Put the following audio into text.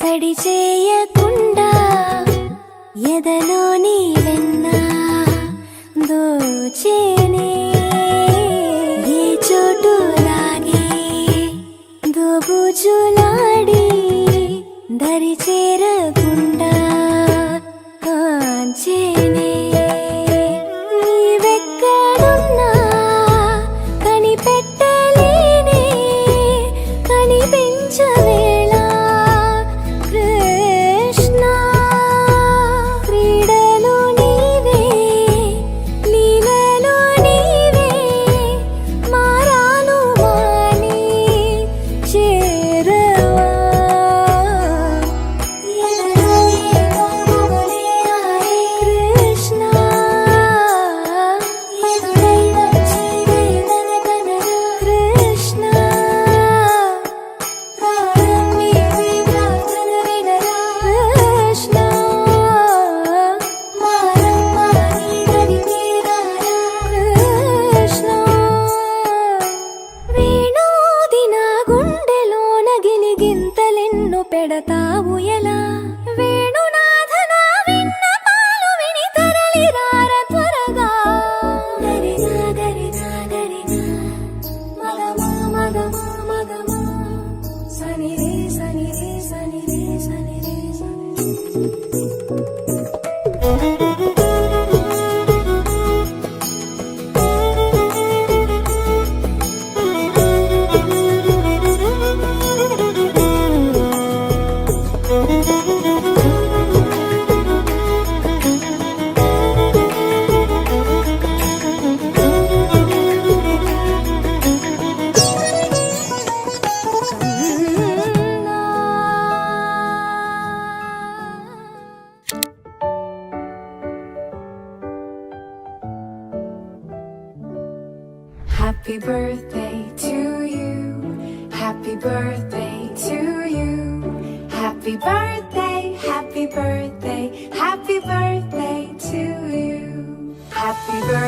తడి చేయకుండా ఎదలోని వెన్న దోచేనే ఏ చోటు లాగే దోబుజులాడి దరి చేరకుండా కాంచేనే నీవెక్కడున్నా కనిపెట్టలేనే కనిపించవేళ కృష్ణ క్రీడలు నీవే లీలలు నీవే మారాను మాని చేరవా కృష్ణ కృష్ణ కృష్ణ కృష్ణ వేణోది నా గుండెలోన గిలిగింతలెన్ను పెడతావు ఎలా వేణునాథ నా విన్నపాలు విని తరలి రార త్వరగా గరినా గరినా గరినా మగమా మగమా మగమా సని రే సని రే సని రే సని రే సని Happy birthday to you. Happy birthday to you. Happy birthday, happy birthday, happy birthday to you. Happy birthday.